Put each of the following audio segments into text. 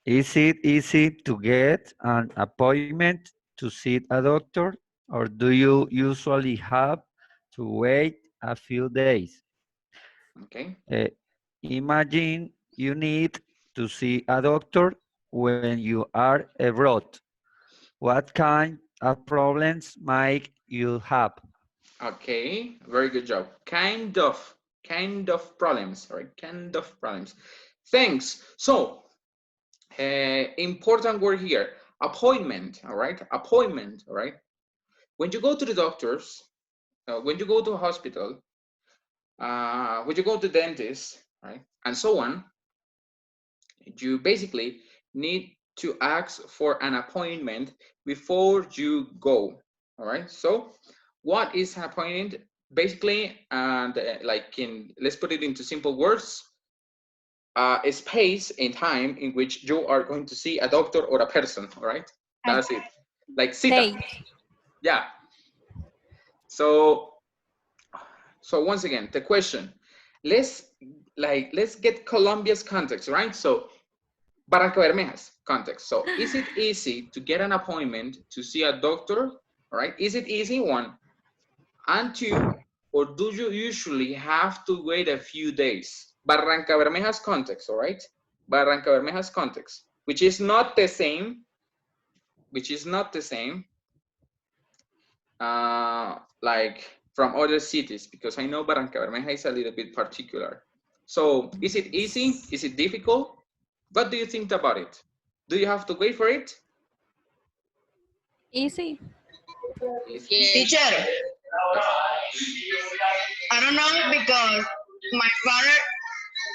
Is it easy to get an appointment to see a doctor, or do you usually have to wait a few days? Okay. Uh, Imagine you need to see a doctor when you are abroad. What kind of problems might you have? Okay, very good job. Kind of problems, all right? Kind of problems. Thanks. So, important word here, appointment, all right? Appointment, all right? When you go to the doctors, when you go to a hospital, when you go to dentist, right, and so on, you basically need to ask for an appointment before you go, all right? So what is an appointment? Basically, and like let's put it into simple words, a space in time in which you are going to see a doctor or a person, all right? That's it. Like cita. Date. Yeah. So once again, the question, let's get Colombia's context, right? So Barranca Bermejas context. So is it easy to get an appointment to see a doctor? All right. Is it easy? One. And two, or do you usually have to wait a few days? Barranca Bermejas context, all right? Barranca Bermejas context, which is not the same, like from other cities, because I know Barranca Bermeja is a little bit particular. So is it easy? Is it difficult? What do you think about it? Do you have to wait for it? Easy. Easy. Teacher, I don't know because my father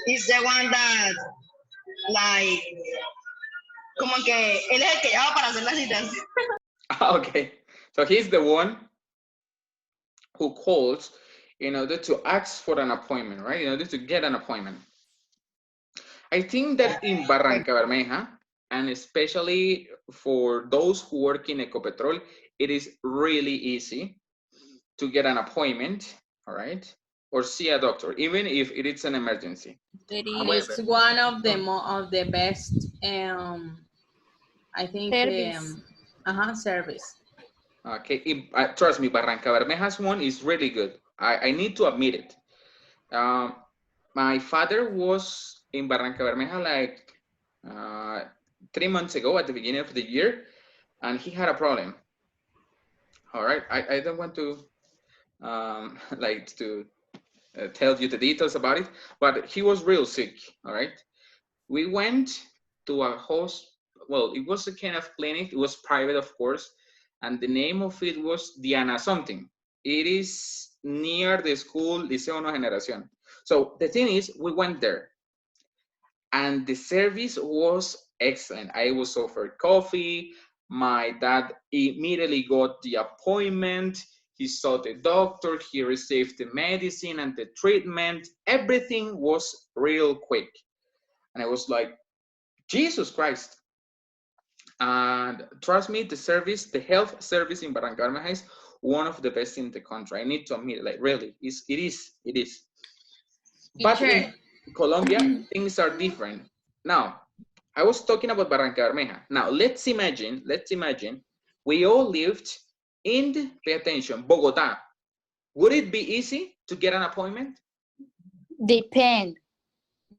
is the one that, like, como que él es el que llama para hacer las citas. Okay, so he's the one who calls in order to ask for an appointment, right? In order to get an appointment. I think that in Barranca Bermeja, and especially for those who work in Ecopetrol, it is really easy to get an appointment, all right, or see a doctor, even if it is an emergency. It However, is one of the best, I think, Service. service. okay, trust me, Barranca Bermeja's one is really good. I need to admit it. My father was in Barranca Bermeja like 3 months ago at the beginning of the year, and he had a problem. All right, I don't want to like to tell you the details about it, but he was real sick. All right, we went to a host. Well, it was a kind of clinic. It was private, of course, and the name of it was Diana something. It is near the school Liceo Nueva Generación. So the thing is, we went there, and the service was excellent. I was offered coffee. My dad immediately got the appointment. He saw the doctor. He received the medicine and the treatment. Everything was real quick. And I was like, Jesus Christ. And trust me, the health service in Barranca Bermeja is one of the best in the country. I need to admit, like really, it is. But in Teacher, Colombia, things are different. Now, I was talking about Barranca Bermeja. Now, let's imagine we all lived in, pay attention, Bogota. Would it be easy to get an appointment? Depend.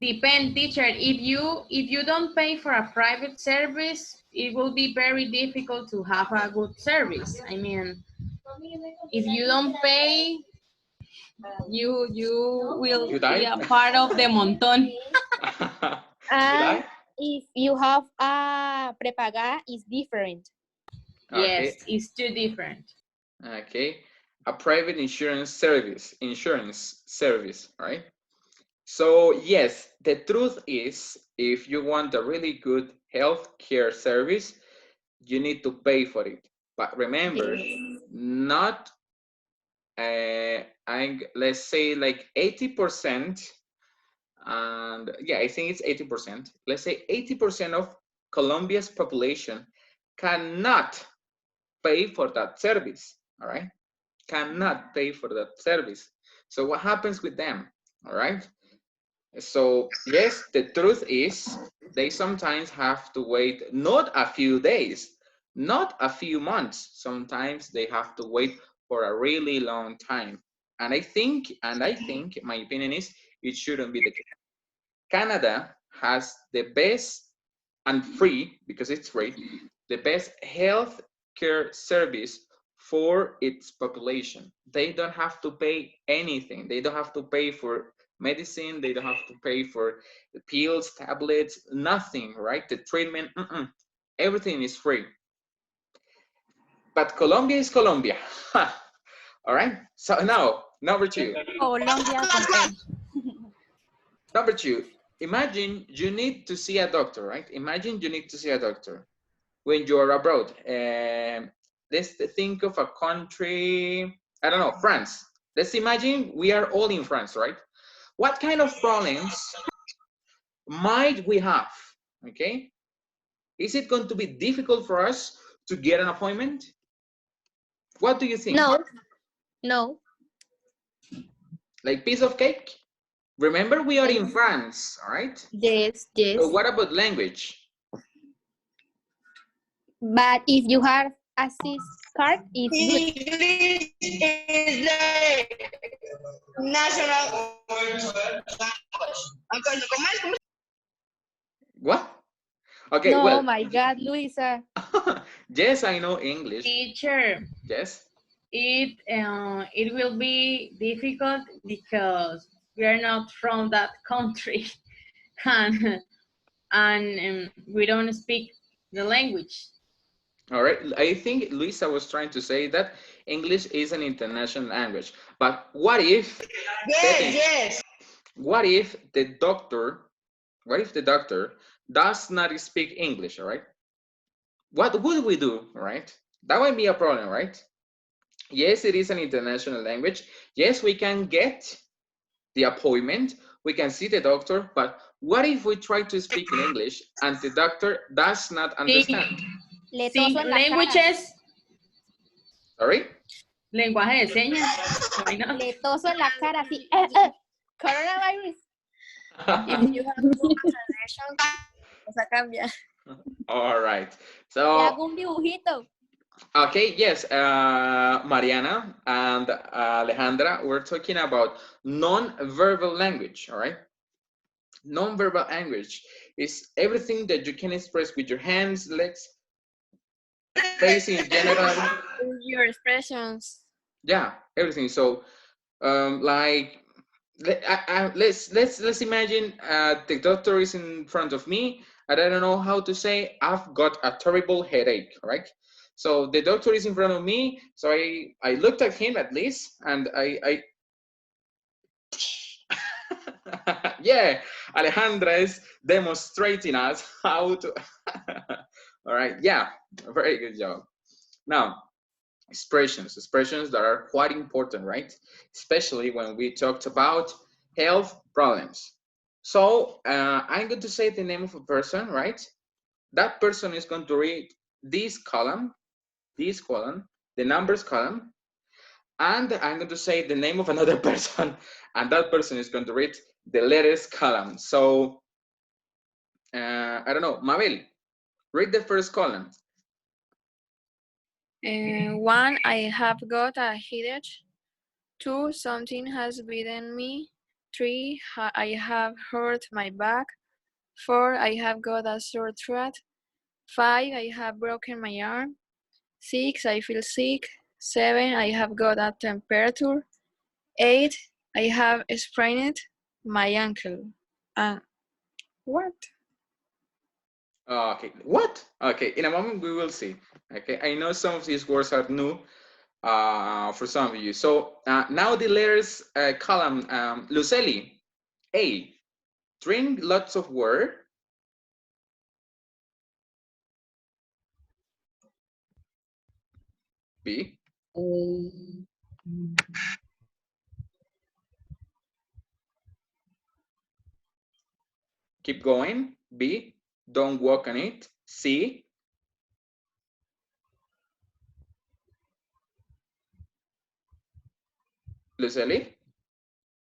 depend, teacher. If you don't pay for a private service, it will be very difficult to have a good service. I mean, if you don't pay, you will You be die? a part of the montón. You And die? if you have a prepaga, it's different. Yes, Okay. it's too different. Okay. A private insurance service, right? So yes, the truth is, if you want a really good health care service, you need to pay for it. But remember, not, let's say like 80%, and yeah, I think it's 80%. Let's say 80% of Colombia's population cannot pay for that service, all right? Cannot pay for that service. So what happens with them, all right? So yes, the truth is they sometimes have to wait not a few days, not a few months. Sometimes they have to wait for a really long time. And I think, my opinion is, it shouldn't be the case. Canada has the best and free, because it's free, the best health care service for its population. They don't have to pay anything. They don't have to pay for medicine. They don't have to pay for the pills, tablets, nothing, right? The treatment, everything is free. But Colombia is Colombia. All right. So now, number two. Colombia con Number two, imagine you need to see a doctor, right? Imagine you need to see a doctor when you are abroad. Let's think of a country, I don't know, France. Let's imagine we are all in France, right? What kind of problems might we have, okay? Is it going to be difficult for us to get an appointment? What do you think? No. No. Like piece of cake? Remember, we are in France, all right? Yes, yes. So what about language? But if you have a SIS card, it's good. English is the national language. What? Okay, No, well, my God, Luisa. yes, I know English. Teacher, Yes. it will be difficult because we are not from that country and we don't speak the language. All right. I think Luisa was trying to say that English is an international language. But what if, Yes. what if the doctor does not speak English, all right? What would we do, all right? That might be a problem, right? Yes, it is an international language. Yes, we can get the appointment, we can see the doctor, but what if we try to speak in English and the doctor does not understand? Le Sí, toso en la cara. languages, Sorry? lenguaje de señas. Why not? Le toso en la cara, así. Coronavirus. If you have good translation, cosa cambia. All right. Le So, hago un dibujito. okay, yes, Mariana and Alejandra, we're talking about non-verbal language, all right? Non-verbal language is everything that you can express with your hands, legs, face in general. Your expressions. Yeah, everything. So, like, let's imagine the doctor is in front of me and I don't know how to say I've got a terrible headache, right? So the doctor is in front of me, so I looked at him at least, and I yeah, Alejandra is demonstrating us how to all right, yeah, very good job. Now, expressions that are quite important, right? Especially when we talked about health problems. So I'm going to say the name of a person, right? That person is going to read this column, the numbers column, and I'm going to say the name of another person, and that person is going to read the letters column. So I don't know, Mabel, read the first column. 1, I have got a headache. 2, something has bitten me. 3, I have hurt my back. 4, I have got a sore throat. 5, I have broken my arm. 6, I feel sick. 7, I have got a temperature. 8, I have sprained my ankle. What? Okay, what? Okay, in a moment we will see. Okay, I know some of these words are new for some of you. So now the letters column, Luceli, A, drink lots of water. B, keep going. B, don't walk on it. C, Luceli?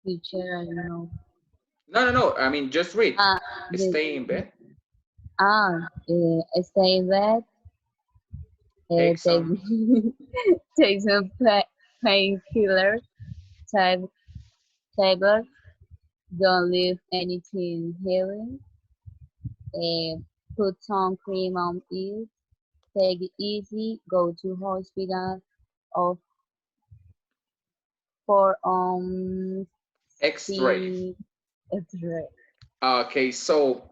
Teacher, I don't know. No, I mean, just read. The Stay in bed. Stay in bed. Take Take some. take some painkiller tablet. Don't leave anything heavy. Put some cream on it. Take it easy. Go to hospital of for X-ray. see X-ray. Okay, so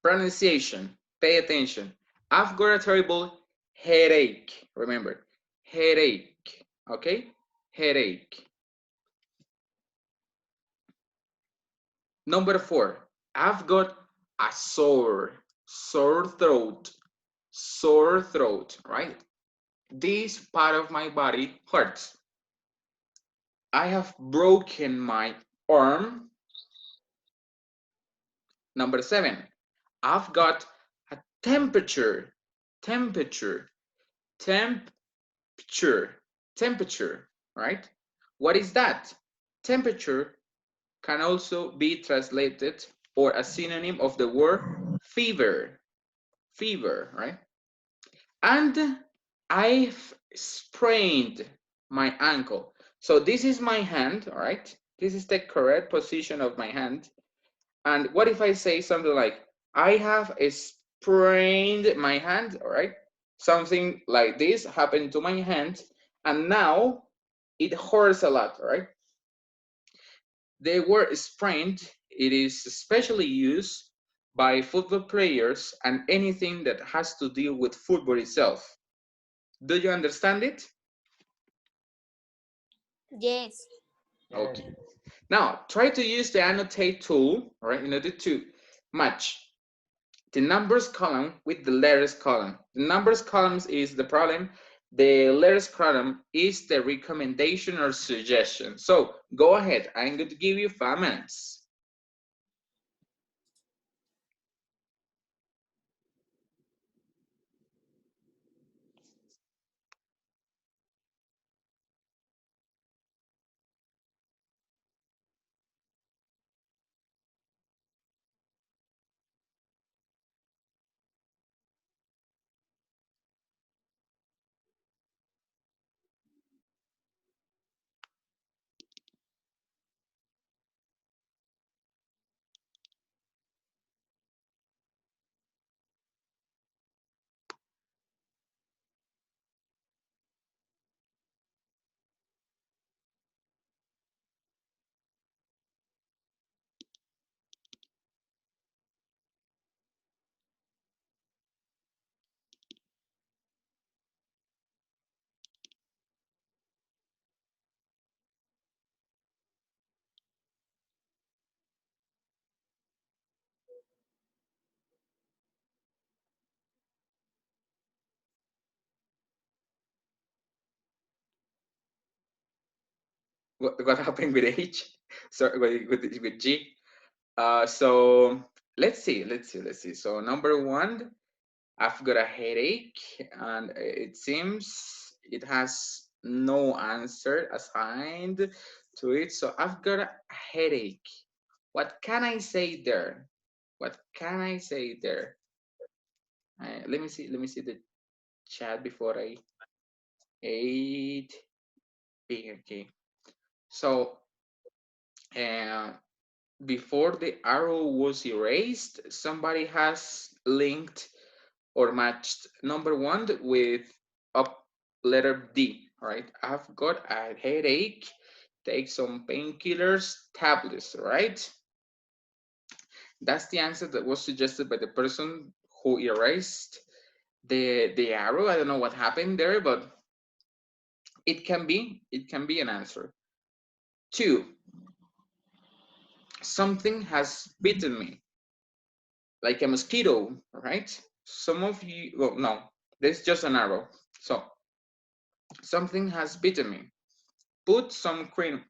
pronunciation. Pay attention. I've got a terrible headache. Remember, headache. Okay, headache. Number 4. I've got a sore throat. Sore throat, right? This part of my body hurts. I have broken my arm. Number 7. I've got a temperature, right? What is that? Temperature can also be translated or a synonym of the word fever, right? And I've sprained my ankle. So this is my hand, all right? This is the correct position of my hand. And what if I say something like, I have sprained my hand, all right? Something like this happened to my hand, and now it hurts a lot, all right? The word sprained, it is especially used by football players and anything that has to deal with football itself. Do you understand it? Yes. Okay. Now, try to use the annotate tool, all right, in order to match the numbers column with the letters column. The numbers columns is the problem. The letters column is the recommendation or suggestion. So go ahead. I'm going to give you 5 minutes. What happened with H? Sorry, with G. So let's see. So number 1, I've got a headache, and it seems it has no answer assigned to it. So I've got a headache. What can I say there? What can I say there? Let me see the chat before I ate. Okay. So before the arrow was erased, somebody has linked or matched number 1 with up letter D, right? I've got a headache, take some painkillers, tablets, right? That's the answer that was suggested by the person who erased the arrow. I don't know what happened there, but it can be an answer. 2, something has bitten me, like a mosquito, right? Some of you, well, no, there's just an arrow. So something has bitten me. Put some cream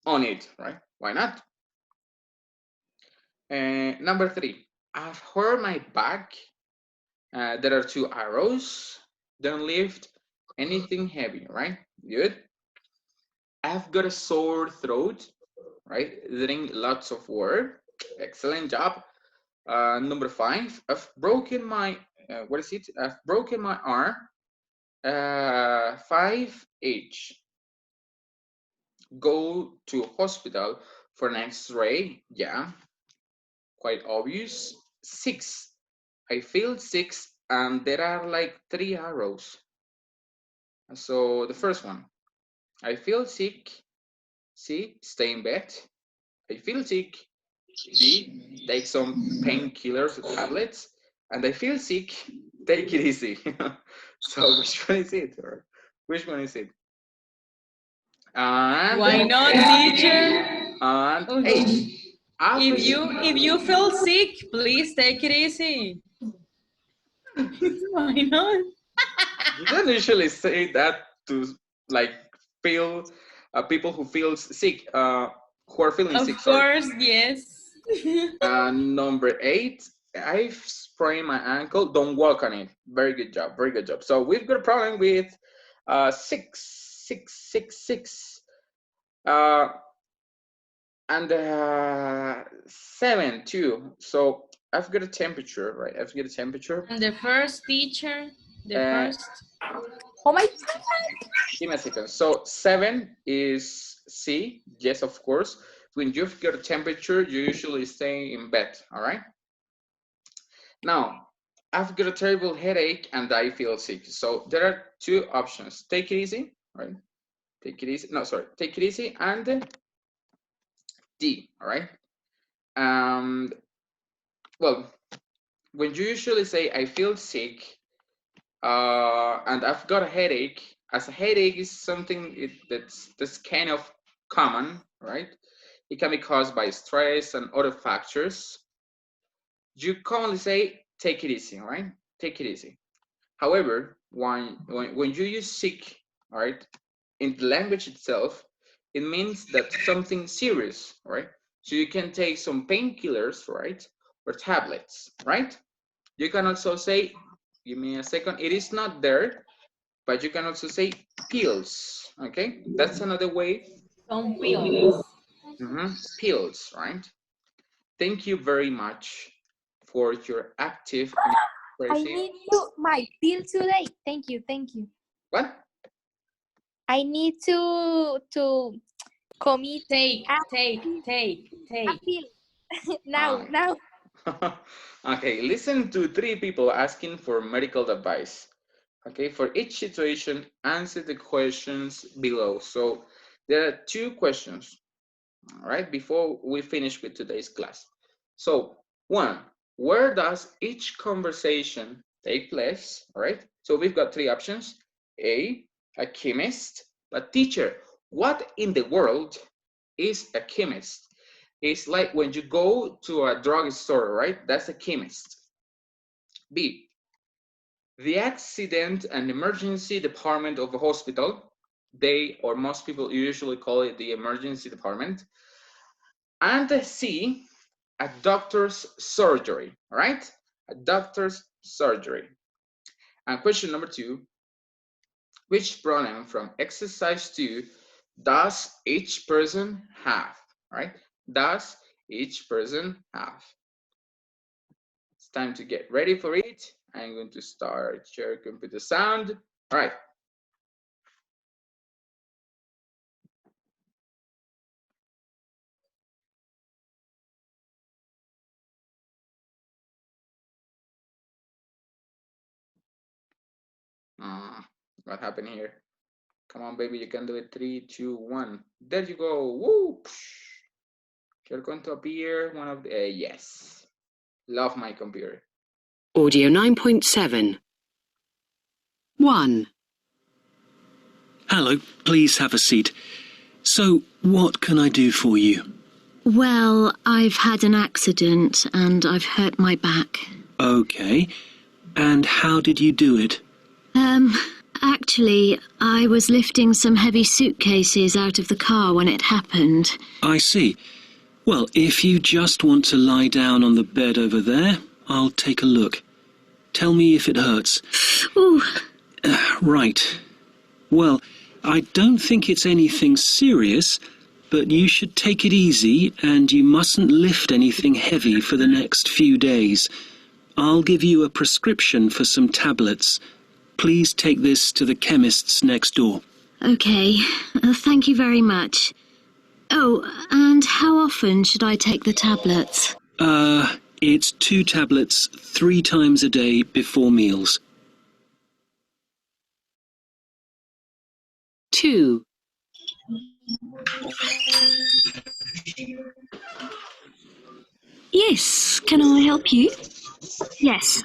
on it, right? Why not? Number 3, I've hurt my back. There are 2 arrows. Don't lift anything heavy, right? Good. I've got a sore throat, right? Drink lots of water. Excellent job. Number 5, I've broken my, what is it? I've broken my arm. 5H. Go to hospital for an X-ray. Yeah, quite obvious. 6. I feel sick and there are like 3 arrows. So the first one, I feel sick. C, stay in bed. I feel sick. D, take some painkillers or tablets. And I feel sick, take it easy. So which one is it? Or which one is it? And Why not, teacher? And Okay. H. If you feel sick, please take it easy. Why not? You don't usually say that to like feel people who feel sick, who are feeling sick. Of course, yes. Number 8, I've sprained my ankle. Don't walk on it. Very good job. Very good job. So we've got a problem with 6. And 7 too. So I've got a temperature, right? I've got a temperature. And the first teacher, the first. Oh my God. Give me a second. So 7 is C. Yes, of course. When you've got a temperature, you usually stay in bed. All right. Now, I've got a terrible headache and I feel sick. So there are 2 options. Take it easy, right? Take it easy. No, sorry. Take it easy and D. All right. Well, when you usually say I feel sick and I've got a headache, as a headache is something that's kind of common, right? It can be caused by stress and other factors. You commonly say take it easy, right? Take it easy. However, when you use sick, all right, in the language itself, it means that something serious, right? So you can take some painkillers, right? Or tablets, right? You can also say, give me a second, it is not there, but you can also say pills, okay? That's another way. Some pills. Pills, right? Thank you very much for your active I need my pill today. Thank you. What? I need to commit. Take. A pill. now. Okay, listen to 3 people asking for medical advice. Okay, for each situation, answer the questions below. So there are 2 questions, all right, before we finish with today's class. So 1, where does each conversation take place? All right, so we've got 3 options. A chemist. But teacher, what in the world is a chemist? It's like when you go to a drugstore, right? That's a chemist. B, the accident and emergency department of a hospital. They, or most people usually call it the emergency department. And C, a doctor's surgery, all right? A doctor's surgery. And question number 2, which pronoun from exercise 2 does each person have, all right? Does each person have? It's time to get ready for it. I'm going to start your computer sound. All right. What happened here? Come on, baby, you can do it. 3, 2, 1. There you go. Woo! You're going to appear one of the yes. Love my computer. Audio 9.7. 1. Hello, please have a seat. So, what can I do for you? Well, I've had an accident and I've hurt my back. Okay. And how did you do it? Actually, I was lifting some heavy suitcases out of the car when it happened. I see. Well, if you just want to lie down on the bed over there, I'll take a look. Tell me if it hurts. Ooh. Right. Well, I don't think it's anything serious, but you should take it easy and you mustn't lift anything heavy for the next few days. I'll give you a prescription for some tablets. Please take this to the chemist's next door. Okay, thank you very much. Oh, and how often should I take the tablets? It's 2 tablets 3 times a day before meals. 2. Yes, can I help you? Yes.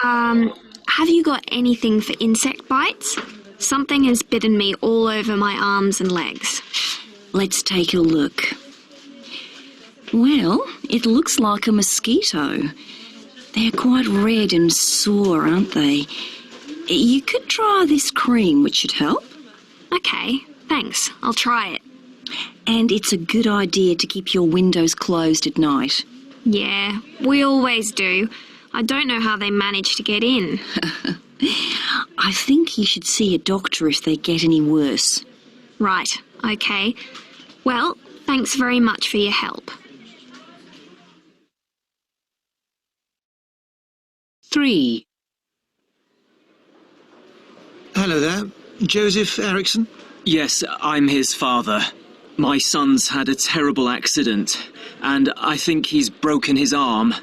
Have you got anything for insect bites? Something has bitten me all over my arms and legs. Let's take a look. Well, it looks like a mosquito. They're quite red and sore, aren't they? You could try this cream, which should help. Okay, thanks. I'll try it. And it's a good idea to keep your windows closed at night. Yeah, we always do. I don't know how they manage to get in. I think you should see a doctor if they get any worse. Right, okay. Well, thanks very much for your help. 3. Hello there. Joseph Eriksson? Yes, I'm his father. My son's had a terrible accident, and I think he's broken his arm.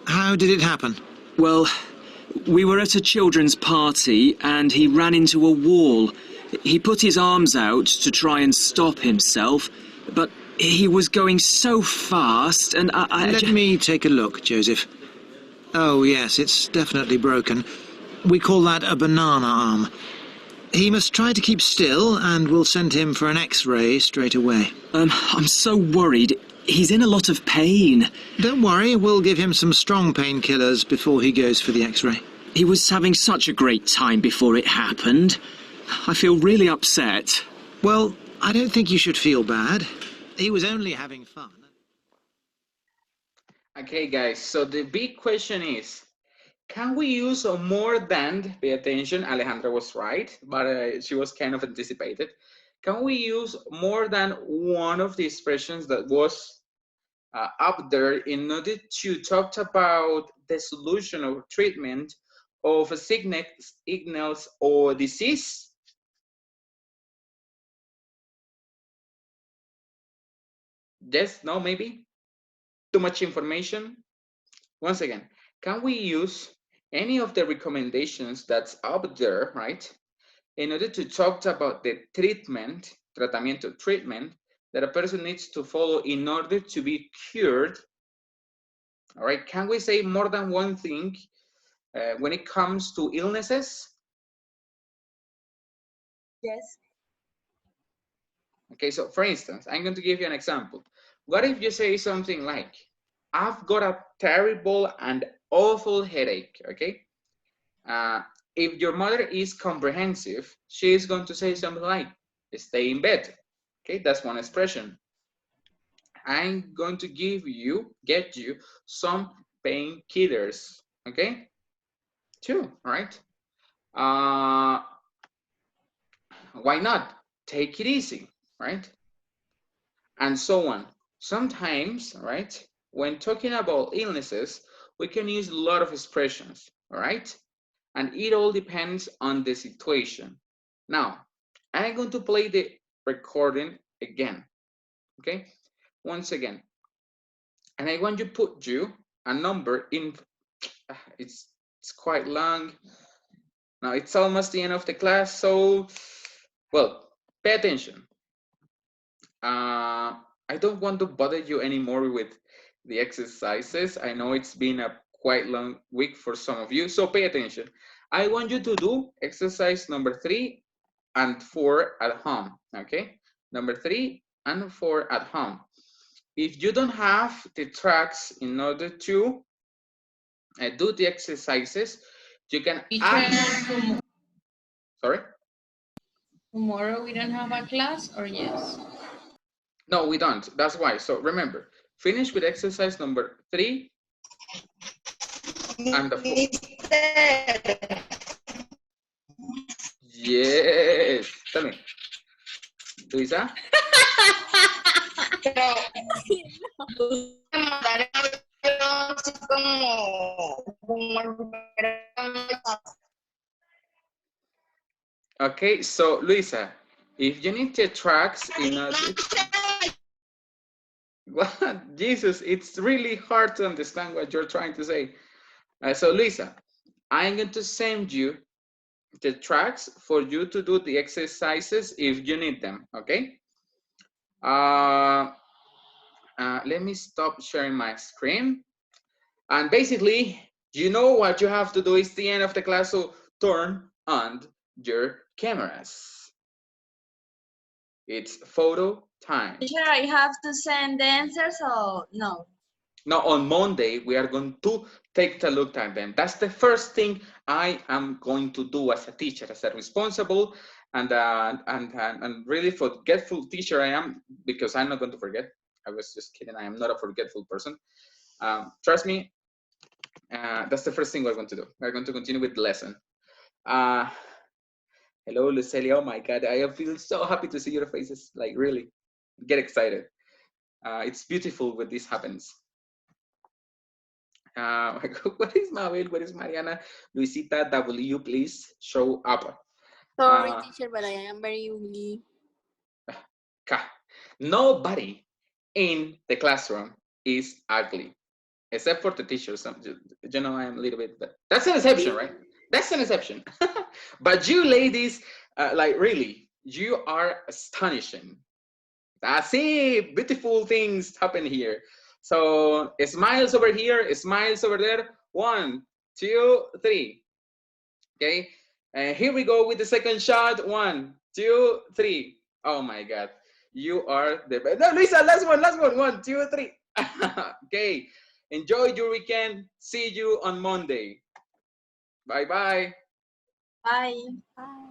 How did it happen? Well, we were at a children's party, and he ran into a wall. He put his arms out to try and stop himself, but he was going so fast, and Let me take a look, Joseph. Oh, yes, it's definitely broken. We call that a banana arm. He must try to keep still, and we'll send him for an X-ray straight away. I'm so worried. He's in a lot of pain. Don't worry, we'll give him some strong painkillers before he goes for the X-ray. He was having such a great time before it happened. I feel really upset. Well, I don't think you should feel bad. He was only having fun. Okay, guys, so the big question is, can we use more than, pay attention, Alejandra was right, but she was kind of anticipated. Can we use more than one of the expressions that was up there in order to talk about the solution or treatment of a sickness, illness, or disease? Yes, no, maybe? Too much information? Once again, can we use any of the recommendations that's up there, right, in order to talk about the treatment, tratamiento, treatment, that a person needs to follow in order to be cured? All right, can we say more than one thing when it comes to illnesses? Yes. Okay, so for instance, I'm going to give you an example. What if you say something like, I've got a terrible and awful headache, okay? If your mother is comprehensive, she is going to say something like, stay in bed, okay? That's one expression. I'm going to get you some painkillers, okay? 2, right? Why not? Take it easy, right? And so on. Sometimes, right, when talking about illnesses, we can use a lot of expressions, all right? And it all depends on the situation. Now, I'm going to play the recording again, okay? Once again. And I want you to put a number in, it's quite long. Now, it's almost the end of the class, so, well, pay attention. I don't want to bother you anymore with the exercises. I know it's been a quite long week for some of you, so pay attention. I want you to do exercise number 3 and 4 at home, okay? Number 3 and 4 at home. If you don't have the tracks in order to do the exercises, you can add. Sorry? Tomorrow we don't have a class, or yes? No, we don't. That's why. So remember, finish with exercise number 3 and the 4. Yes. Tell me. Luisa? Pero me mandaron así como Okay, so Luisa, if you need the tracks in a what? Jesus, it's really hard to understand what you're trying to say. So Luisa, I'm going to send you the tracks for you to do the exercises if you need them, okay? Let me stop sharing my screen. And basically, you know what you have to do is the end of the class, so turn on your cameras. It's photo time. Teacher, I have to send the answers or no? Now on Monday, we are going to take a look at them. That's the first thing I am going to do as a teacher, as a responsible and really forgetful teacher I am, because I'm not going to forget. I was just kidding. I am not a forgetful person. Trust me, that's the first thing we're going to do. We're going to continue with the lesson. Hello, Lucelia. Oh my God, I feel so happy to see your faces. Like really, get excited. It's beautiful when this happens. What is Mabel? What is Mariana? Luisita W, please show up. Sorry, teacher, but I am very ugly. Nobody in the classroom is ugly, except for the teachers. You know, I am a little bit, but that's an exception, right? That's an exception. But you ladies, like really, you are astonishing. I see beautiful things happen here. So smiles over here, smiles over there. 1, 2, 3. Okay, and here we go with the second shot. 1, 2, 3. Oh my God, you are the best. No, Lisa, last one. 1, 2, 3. Okay, enjoy your weekend. See you on Monday. Bye-bye. Bye. Bye.